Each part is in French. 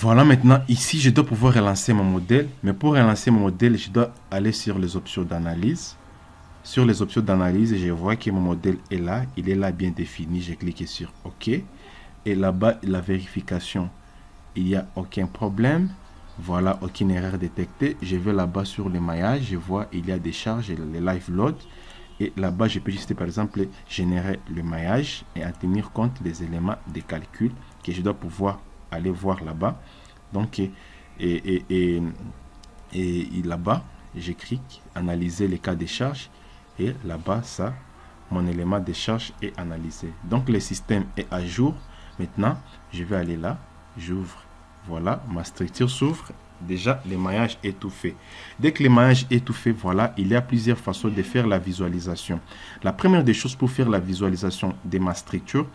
Voilà, maintenant, ici, je dois pouvoir relancer mon modèle. Mais pour relancer mon modèle, je dois aller sur les options d'analyse. Sur les options d'analyse, je vois que mon modèle est là. Il est là bien défini. J'ai cliqué sur OK. Et là-bas, la vérification, il n'y a aucun problème. Voilà, aucune erreur détectée. Je vais là-bas sur le maillage. Je vois il y a des charges, les live load. Et là-bas, je peux juste, par exemple, générer le maillage et en tenir compte des éléments de calcul que je dois pouvoir aller voir là-bas. Donc, et là-bas, je clique analyser les cas de charge. Et là-bas, ça, mon élément de charge est analysé. Donc, le système est à jour. Maintenant, je vais aller là. J'ouvre. Voilà, ma structure s'ouvre. Déjà, le maillage est tout fait. Dès que le maillage est tout fait, voilà, il y a plusieurs façons de faire la visualisation. La première des choses pour faire la visualisation de ma structure,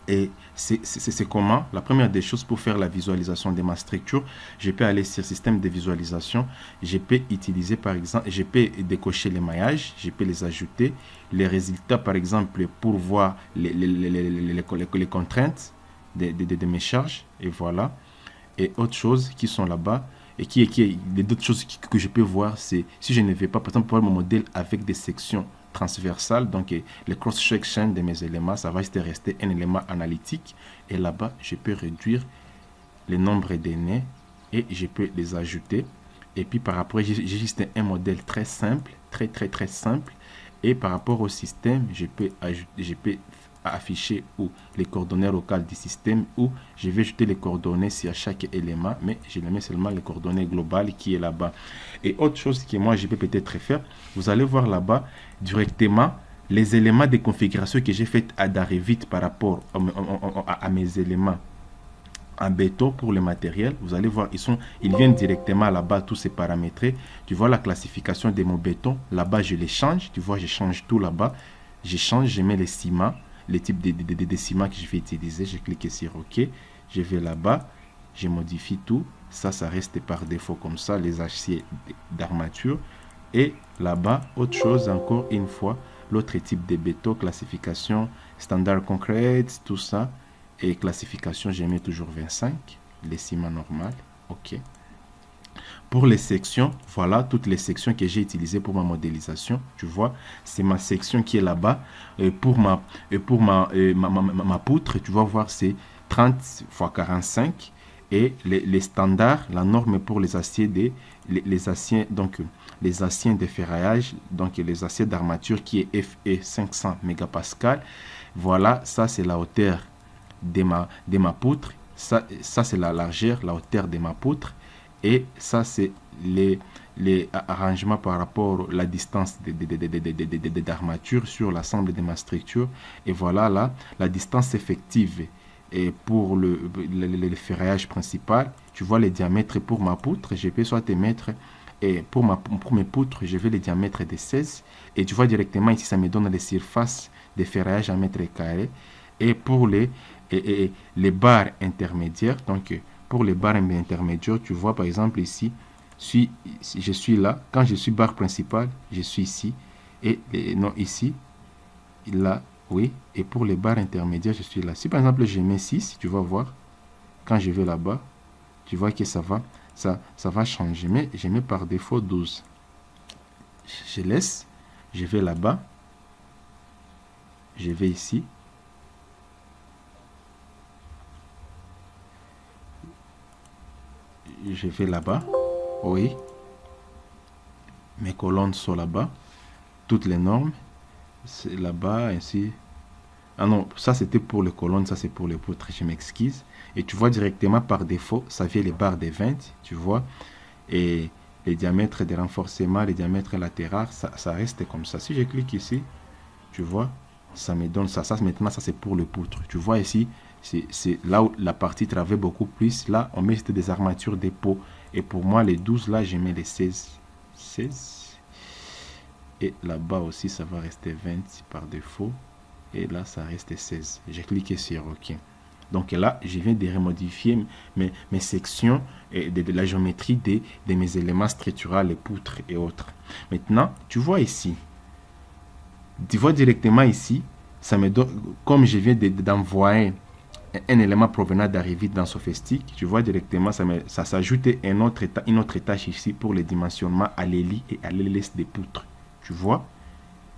et c'est comment? La première des choses pour faire la visualisation de ma structure, je peux aller sur système de visualisation, je peux utiliser par exemple, je peux décocher les maillages, je peux les ajouter, les résultats par exemple pour voir les contraintes de mes charges, et voilà. Et autres choses qui sont là-bas, et d'autres choses que je peux voir, c'est si je ne vais pas, par exemple, pour mon modèle avec des sections transversales, donc les cross-section de mes éléments, ça va rester un élément analytique. Et là-bas, je peux réduire le nombre d'aînés et je peux les ajouter. Et puis par rapport, j'ai juste un modèle très simple, très simple. Et par rapport au système, je peux afficher ou les coordonnées locales du système, ou je vais ajouter les coordonnées sur chaque élément, mais je les mets seulement les coordonnées globales qui est là-bas. Et autre chose que moi je peux peut-être faire, vous allez voir là-bas directement les éléments de configuration que j'ai fait à Darevit par rapport à mes éléments en béton pour le matériel. Vous allez voir, ils viennent directement là-bas, tous ces paramètres. Tu vois la classification de mon béton. Là-bas, je les change. Tu vois, je change tout là-bas. Je change, je mets les ciments, les types de ciments que je vais utiliser. Je clique sur OK. Je vais là-bas. Je modifie tout. Ça reste par défaut comme ça, les aciers d'armature. Et là-bas, autre chose encore une fois, l'autre type de béton, classification, standard concrete, tout ça. Et classification, je mets toujours 25, les ciments normaux. OK. Pour les sections, voilà toutes les sections que j'ai utilisées pour ma modélisation. Tu vois, c'est ma section qui est là-bas. Pour ma poutre, tu vas voir, c'est 30 x 45. Et les standards, la norme pour les aciers les aciers, donc les aciers de ferraillage, donc les aciers d'armature qui est FE 500 mégapascal. Voilà, ça c'est la hauteur de ma poutre. Ça c'est la largeur, la hauteur de ma poutre. Et ça c'est les arrangements par rapport à la distance d'armature sur l'ensemble de ma structure. Et voilà là la distance effective. Et pour le ferraillage principal, tu vois les diamètres pour ma poutre, je peux soit te mettre, et pour mes poutres, je vais les diamètres de 16. Et tu vois directement ici, ça me donne les surfaces de ferraillage en mètres carrés. Et pour les barres intermédiaires, donc pour les barres intermédiaires, tu vois par exemple ici, si je suis là, quand je suis barre principale, je suis ici, et non ici, là, oui, et pour les barres intermédiaires, je suis là. Si par exemple je mets 6, tu vas voir, quand je vais là-bas, tu vois que ça va changer, mais je mets par défaut 12. Je laisse, je vais là-bas, je vais ici, je vais là-bas, oui, mes colonnes sont là-bas, toutes les normes, c'est là-bas, ainsi. Ah non, ça c'était pour les colonnes, ça c'est pour les poutres, je m'excuse. Et tu vois directement par défaut, ça vient les barres des 20, tu vois, et les diamètres de renforcement, les diamètres latéraux, ça reste comme ça. Si je clique ici, tu vois, ça me donne ça. Ça maintenant, ça c'est pour le poutre. Tu vois ici, c'est là où la partie travaille beaucoup plus. Là, on met des armatures dépôt. Et pour moi, les 12, là, je mets les 16. Et là-bas aussi, ça va rester 20 par défaut. Et là, ça reste 16. J'ai cliqué sur OK. Donc là, je viens de remodifier mes sections et de la géométrie de mes éléments structurels, les poutres et autres. Maintenant, tu vois ici. Tu vois directement ici, ça me donne, comme je viens d'envoyer un élément provenant d'Arrivit dans Sophistic. Tu vois directement, ça s'ajoute une autre tâche ici pour le dimensionnement à l'hélice et à l'hélice des poutres. Tu vois,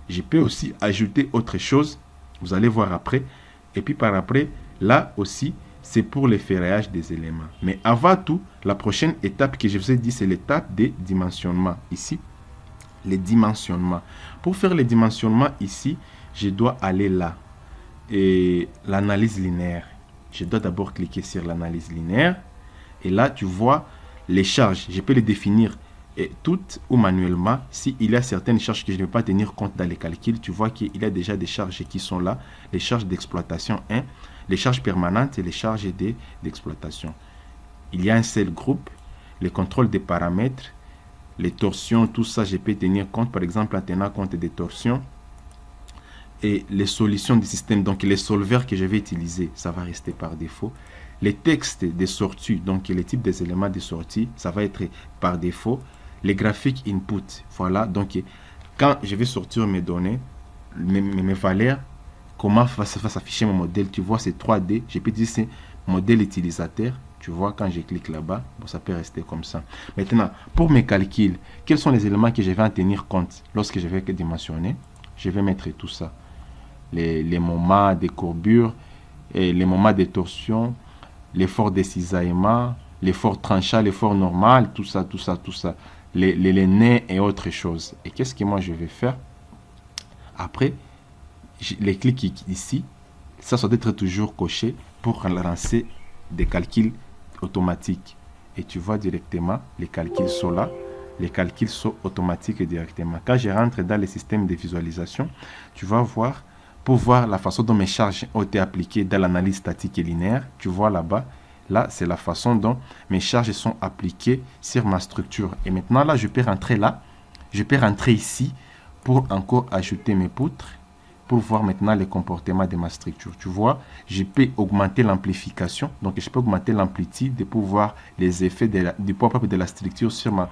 je peux aussi ajouter autre chose. Vous allez voir après. Et puis par après, là aussi, c'est pour le ferraillage des éléments. Mais avant tout, la prochaine étape que je vous ai dit, c'est l'étape des dimensionnements. Ici, les dimensionnements. Pour faire les dimensionnements ici, je dois aller là. Et l'analyse linéaire. Je dois d'abord cliquer sur l'analyse linéaire. Et là, tu vois les charges. Je peux les définir toutes ou manuellement. S'il y a certaines charges que je ne vais pas tenir compte dans les calculs, tu vois qu'il y a déjà des charges qui sont là. Les charges d'exploitation 1, les charges permanentes et les charges d'exploitation. Il y a un seul groupe, les contrôles des paramètres, les torsions, tout ça, je peux tenir compte, par exemple, en tenant compte des torsions. Et les solutions du système, donc les solvers que je vais utiliser, ça va rester par défaut. Les textes des sorties, donc les types des éléments de sortie, ça va être par défaut. Les graphiques input, voilà, donc quand je vais sortir mes données, mes valeurs, comment va s'afficher mon modèle, tu vois, c'est 3D, je peux dire c'est modèle utilisateur, tu vois, quand je clique là-bas, bon, ça peut rester comme ça. Maintenant, pour mes calculs, quels sont les éléments que je vais en tenir compte lorsque je vais dimensionner? Je vais mettre tout ça. Les moments de courbure, et les moments de torsion, l'effort de cisaillement, l'effort tranchant, l'effort normal, tout ça. Les nez et autres choses. Et qu'est-ce que moi je vais faire? Après, les clics ici, ça doit être toujours coché pour lancer des calculs automatiques. Et tu vois directement, les calculs sont là. Les calculs sont automatiques directement. Quand je rentre dans le système de visualisation, tu vas voir, pour voir la façon dont mes charges ont été appliquées dans l'analyse statique et linéaire, tu vois là-bas, là, c'est la façon dont mes charges sont appliquées sur ma structure. Et maintenant, là, je peux rentrer là, je peux rentrer ici pour encore ajouter mes poutres, pour voir maintenant les comportements de ma structure. Tu vois, je peux augmenter l'amplification, donc je peux augmenter l'amplitude pour voir les effets du poids propre de la structure sur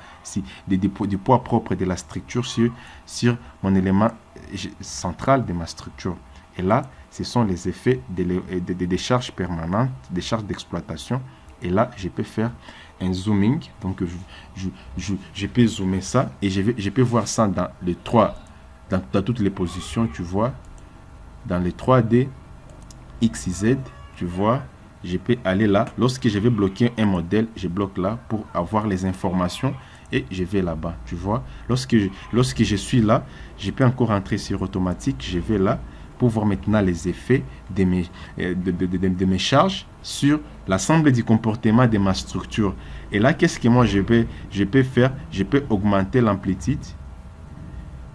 du poids propre de la structure sur mon élément central de ma structure. Et là, ce sont les effets des charges permanentes, des charges d'exploitation. Et là, je peux faire un zooming. Donc, je peux zoomer ça et je peux voir ça dans les dans toutes les positions, tu vois. Dans les 3D, X, Y, tu vois, je peux aller là. Lorsque je vais bloquer un modèle, je bloque là pour avoir les informations et je vais là-bas, tu vois. Lorsque je suis là, je peux encore entrer sur automatique, je vais là pour voir maintenant les effets de mes charges sur l'ensemble du comportement de ma structure. Et là, qu'est-ce que moi je peux faire? Je peux augmenter l'amplitude.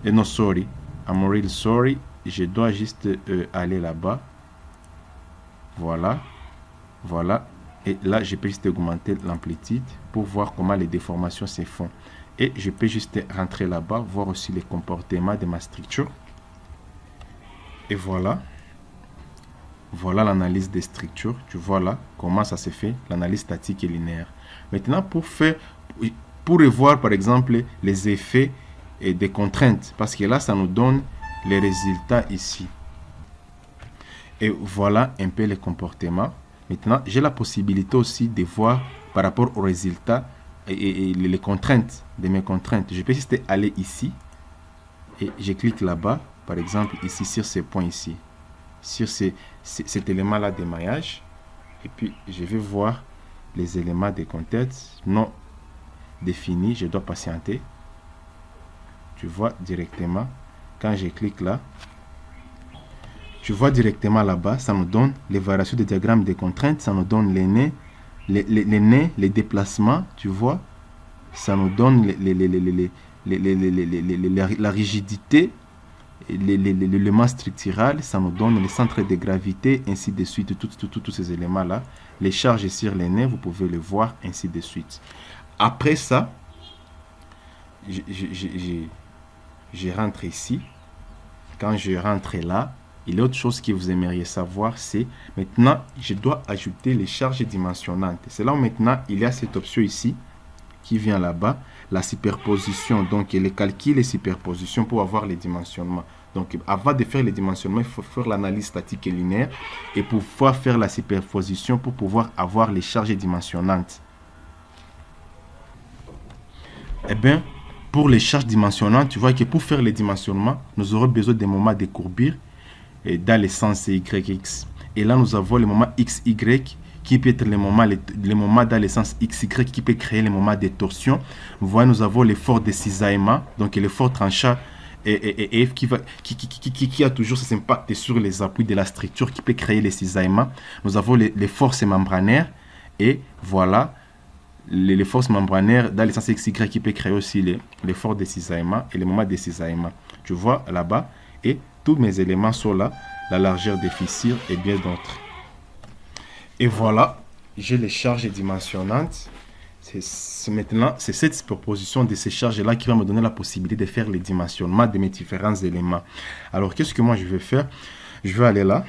Et non, sorry, I'm really sorry. Je dois juste aller là-bas. Voilà. Et là, je peux juste augmenter l'amplitude pour voir comment les déformations se font. Et je peux juste rentrer là-bas, voir aussi les comportements de ma structure. Et voilà. Voilà l'analyse des structures. Tu vois là comment ça se fait, l'analyse statique et linéaire. Maintenant, pour revoir par exemple les effets et des contraintes, parce que là, ça nous donne les résultats ici. Et voilà un peu les comportements. Maintenant, j'ai la possibilité aussi de voir par rapport aux résultats et les contraintes de mes contraintes. Je peux juste aller ici et je clique là-bas, par exemple ici sur ces points ici, sur cet élément-là d'émaillage. Et puis, je vais voir les éléments de contraintes non définis. Je dois patienter. Tu vois directement. Quand je clique là, tu vois directement là-bas, ça nous donne les variations de diagrammes de contraintes, ça nous donne les nez, les déplacements, tu vois, ça nous donne la rigidité, l'élément structural, ça nous donne les centres de gravité, ainsi de suite, tous ces éléments-là. Les charges sur les nez, vous pouvez les voir, ainsi de suite. Après ça, je rentre ici. Quand je rentre là, il y a autre chose que vous aimeriez savoir, c'est maintenant, je dois ajouter les charges dimensionnantes. C'est là où maintenant, il y a cette option ici qui vient là-bas, la superposition, donc les calculs et superposition pour avoir les dimensionnements. Donc, avant de faire les dimensionnements, il faut faire l'analyse statique et linéaire et pouvoir faire la superposition pour pouvoir avoir les charges dimensionnantes. Eh bien, pour les charges dimensionnantes, tu vois que pour faire les dimensionnements, nous aurons besoin des moments de courbure dans les sens YX. Et là, nous avons le moment XY qui peut être les moments dans le sens XY qui peut créer les moments de torsion. Vous voyez, nous avons l'effort de cisaillement, donc l'effort tranchant et F qui a toujours ses impacts sur les appuis de la structure qui peut créer les cisaillements. Nous avons les forces membranaires et voilà les forces membranaires dans le sens XY qui peut créer aussi l'effort de cisaillement et les moments de cisaillement. Tu vois là-bas et tous mes éléments sont là, la largeur des fissures et bien d'autres. Et voilà, j'ai les charges dimensionnantes. Maintenant, c'est cette superposition de ces charges-là qui va me donner la possibilité de faire les dimensionnements de mes différents éléments. Alors, qu'est-ce que moi je vais faire? Je vais aller là.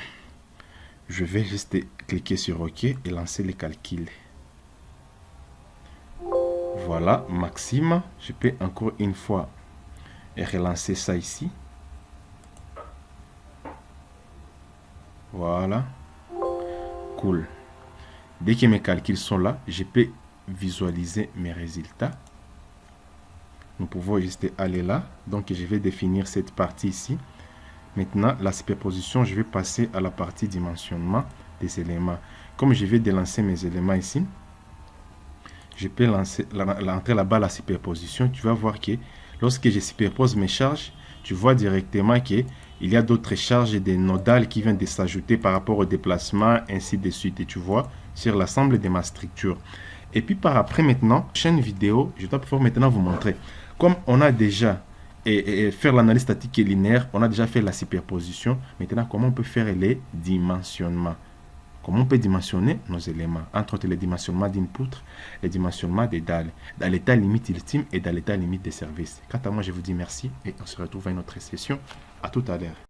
Je vais juste cliquer sur OK et lancer les calculs. Voilà, maximum. Je peux encore une fois relancer ça ici. Voilà. Cool. Dès que mes calculs sont là, je peux visualiser mes résultats. Nous pouvons juste aller là. Donc, je vais définir cette partie ici. Maintenant, la superposition, je vais passer à la partie dimensionnement des éléments. Comme je vais délancer mes éléments ici, je peux entrer là-bas la superposition. Tu vas voir que lorsque je superpose mes charges, tu vois directement qu'il y a d'autres charges des nodales qui viennent de s'ajouter par rapport au déplacement, ainsi de suite. Et tu vois sur l'ensemble de ma structure. Et puis par après maintenant, prochaine vidéo, je dois pouvoir maintenant vous montrer. Comme on a déjà faire l'analyse statique et linéaire, on a déjà fait la superposition. Maintenant, comment on peut faire les dimensionnements? Comment on peut dimensionner nos éléments, entre autres les dimensionnements d'une poutre, les dimensionnements des dalles, dans l'état limite ultime et dans l'état limite des services. Quant à moi, je vous dis merci et on se retrouve à une autre session. À tout à l'heure.